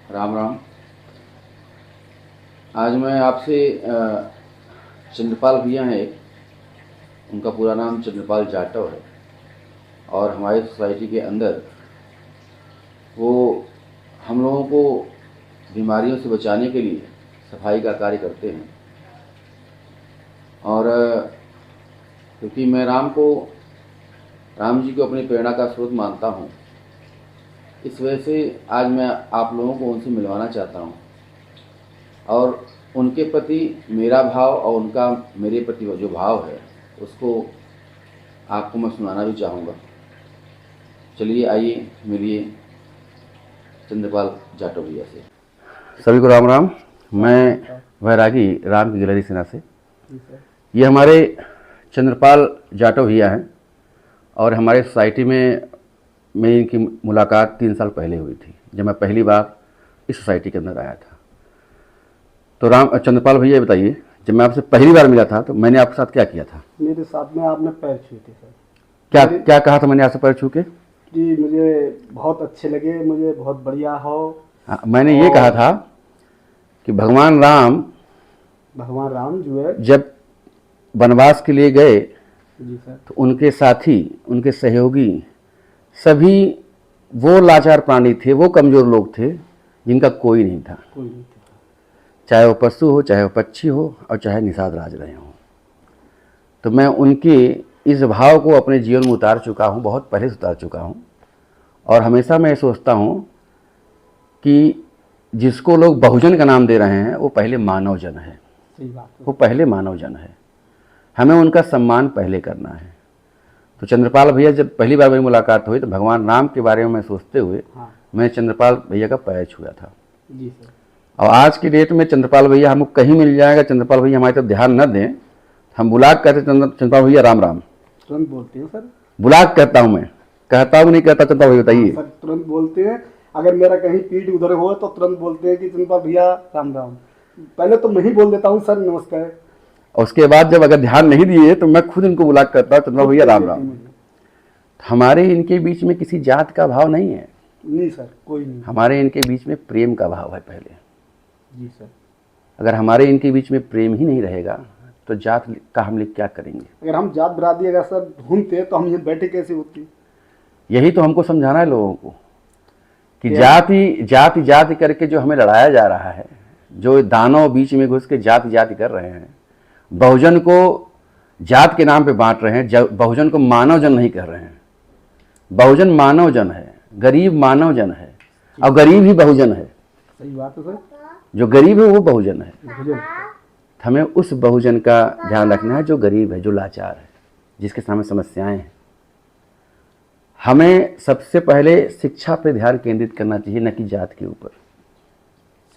राम राम। आज मैं आपसे चंद्रपाल भैया हैं एक, उनका पूरा नाम चंद्रपाल जाटव है और हमारी सोसाइटी के अंदर वो हम लोगों को बीमारियों से बचाने के लिए सफाई का कार्य करते हैं। और क्योंकि मैं राम जी को अपनी प्रेरणा का स्रोत मानता हूँ, इस वजह से आज मैं आप लोगों को उनसे मिलवाना चाहता हूँ और उनके प्रति मेरा भाव और उनका मेरे प्रति जो भाव है उसको आपको मैं सुनाना भी चाहूँगा। चलिए आइए मिलिए चंद्रपाल जाटव भैया से। सभी को राम राम। मैं वैरागी राम की गैलरी सेना से। ये हमारे चंद्रपाल जाटव भैया हैं और हमारे सोसाइटी में मेरी इनकी मुलाकात 3 साल पहले हुई थी, जब मैं पहली बार इस सोसाइटी के अंदर आया था। तो चंद्रपाल भैया बताइए, जब मैं आपसे पहली बार मिला था तो मैंने आपके साथ क्या किया था? मेरे साथ में आपने पैर छुए थे सर। क्या कहा था मैंने आपसे पैर छू के? जी, मुझे बहुत अच्छे लगे, मुझे बहुत बढ़िया हो। मैंने ये कहा था कि भगवान राम जो है जब वनवास के लिए गए जी सर, तो उनके साथी, उनके सहयोगी सभी वो लाचार प्राणी थे, वो कमज़ोर लोग थे जिनका कोई नहीं था। चाहे वो पशु हो, चाहे वो पक्षी हो और चाहे निषाद राज रहे हों। तो मैं उनके इस भाव को अपने जीवन में उतार चुका हूँ, बहुत पहले से उतार चुका हूँ। और हमेशा मैं सोचता हूँ कि जिसको लोग बहुजन का नाम दे रहे हैं वो पहले मानव जन है। सही बात है। वो पहले मानव जन है, हमें उनका सम्मान पहले करना है। तो चंद्रपाल भैया जब पहली बार मेरी मुलाकात हुई तो भगवान राम के बारे में मैं सोचते हुए मैंने चंद्रपाल भैया का पैर छुआ था। जी सर। और आज की डेट में चंद्रपाल भैया हमको कहीं मिल जाएगा, चंद्रपाल भैया हमारी तरफ ध्यान न दें, हम बुलाक कहते चंद्रपाल भैया राम राम तुरंत बोलते हैं सर। बुलाक कहता हूँ, मैं कहता हूँ नहीं कहता? चंद्रपाल भैया बताइए। सर तुरंत बोलते हैं, अगर मेरा कहीं पीठ उधर हो तो तुरंत बोलते हैं कि चंद्रपाल भैया राम राम। पहले तो मैं ही बोल देता हूँ सर नमस्कार, और उसके बाद जब अगर ध्यान नहीं दिए तो मैं खुद इनको बुलाक करता हूँ चंद्रपाल भैया राम राम। हमारे इनके बीच में किसी जात का भाव नहीं है। नहीं सर, कोई नहीं। हमारे इनके बीच में प्रेम का भाव है पहले। जी सर। अगर हमारे इनके बीच में प्रेम ही नहीं रहेगा तो जात का हम लोग क्या करेंगे? अगर हम जात बरादरी अगर सर ढूंढते तो हम यहाँ बैठे कैसे होती? यही तो हमको समझाना है लोगों को कि जाति जाति करके जो हमें लड़ाया जा रहा है, जो दानव बीच में घुस के जाति जाति कर रहे हैं, बहुजन को जात के नाम पे बांट रहे हैं, बहुजन को मानव जन नहीं कर रहे हैं। बहुजन मानव जन है, गरीब मानव जन है और गरीब ही बहुजन है। सही बात है सर। जो गरीब है वो बहुजन है। हमें उस बहुजन का ध्यान रखना है जो गरीब है, जो लाचार है, जिसके सामने समस्याएं हैं। हमें सबसे पहले शिक्षा पे ध्यान केंद्रित करना चाहिए, न कि जात के ऊपर।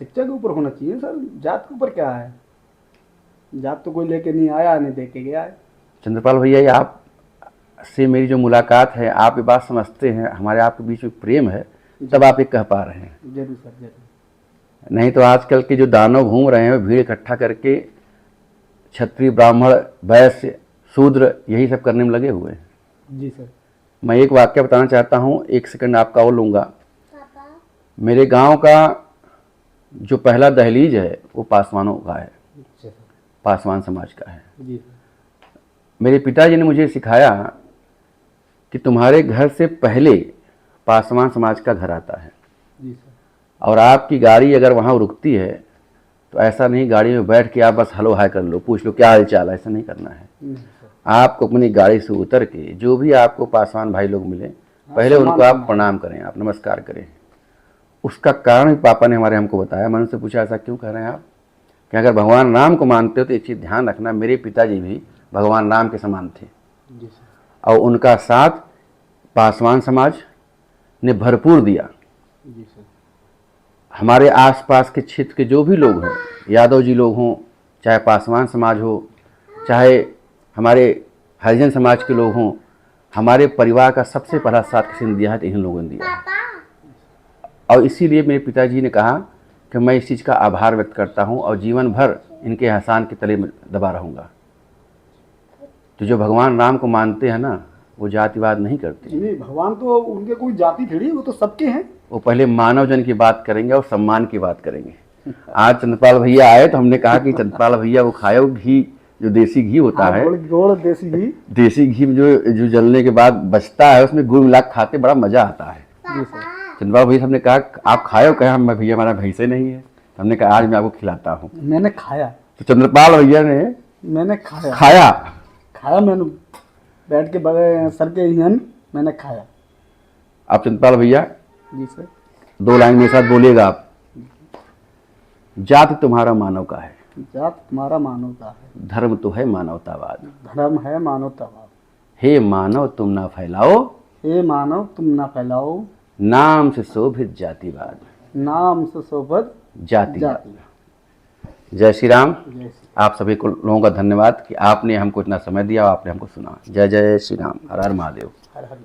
शिक्षा के ऊपर होना चाहिए सर, जात के ऊपर क्या है? जात तो कोई लेके नहीं आया, नहीं दे के गया है। चंद्रपाल भैया, आप से मेरी जो मुलाकात है, आप ये बात समझते हैं, हमारे आपके बीच में प्रेम है, तब आप ये कह पा रहे हैं। जरूर सर, जरूर। नहीं तो आजकल के जो दानव घूम रहे हैं भीड़ इकट्ठा करके क्षत्रिय, ब्राह्मण, वैश्य, शूद्र यही सब करने में लगे हुए हैं। जी सर। मैं एक वाक्य बताना चाहता हूँ, 1 सेकंड आपका और लूँगा। मेरे गांव का जो पहला दहलीज है वो पासवानों का है, पासवान समाज का है। जी सर। मेरे पिताजी ने मुझे सिखाया कि तुम्हारे घर से पहले पासवान समाज का घर आता है। जी सर। और आपकी गाड़ी अगर वहाँ रुकती है तो ऐसा नहीं गाड़ी में बैठ के आप बस हेलो हाय कर लो, पूछ लो क्या हाल चाल, ऐसा नहीं करना है। आपको अपनी गाड़ी से उतर के जो भी आपको पासवान भाई लोग मिले, पहले उनको आप प्रणाम करें, आप नमस्कार करें। उसका कारण भी पापा ने हमारे हमको बताया। मैंने उनसे पूछा ऐसा क्यों कह रहे हैं आप? कि अगर भगवान राम को मानते हो तो एक चीज़ ध्यान रखना, मेरे पिताजी भी भगवान राम के समान थे। जी सर। और उनका साथ पासवान समाज ने भरपूर दिया। जी सर। हमारे आसपास के क्षेत्र के जो भी लोग हैं, यादव जी लोग हों, चाहे पासवान समाज हो, चाहे हमारे हरिजन समाज के लोग हों, हमारे परिवार का सबसे पहला साथ किसी ने दिया है तो इन लोगों ने दिया है। और इसीलिए मेरे पिताजी ने कहा कि मैं इस चीज़ का आभार व्यक्त करता हूँ और जीवन भर इनके एहसान के तले में दबा रहूँगा। तो जो भगवान राम को मानते हैं ना, वो जातिवाद नहीं करते। नहीं, भगवान तो उनके कोई जाति थोड़ी, वो तो सबके हैं। वो पहले मानव जन की बात करेंगे और सम्मान की बात करेंगे। आज चंद्रपाल भैया आए तो हमने कहा कि चंद्रपाल भैया वो खाओ घी, जो देसी घी होता है, गोड़ देसी घी में जो जलने के बाद बचता है उसमें गुड़ मिला के खाते बड़ा मजा आता है। जी सर। चंद्रपाल भैया हमने कहा आप खाओ, कहा मैं भैया हमारा भैंसे नहीं है। हमने कहा आज मैं आपको खिलाता हूँ। मैंने खाया, तो चंद्रपाल भैया ने मैंने खाया मैंने बैठ के बगैर सर के ही मैंने खाया। आप चंद्रपाल भैया जी सर 2 लाइन मेरे साथ बोलिएगा आप। जात तुम्हारा मानव का है, जात तुम्हारा मानव का है, धर्म तो है मानवतावाद, धर्म है मानवतावाद। हे मानव तुम ना फैलाओ, हे मानव तुम ना फैलाओ, नाम से शोभित जातिवाद, नाम से शोभित जाति। जय श्री राम। जय श्री आप सभी को लोगों का धन्यवाद कि आपने हमको इतना समय दिया और आपने हमको सुना। जय जय श्री राम। हर हर महादेव। हर हर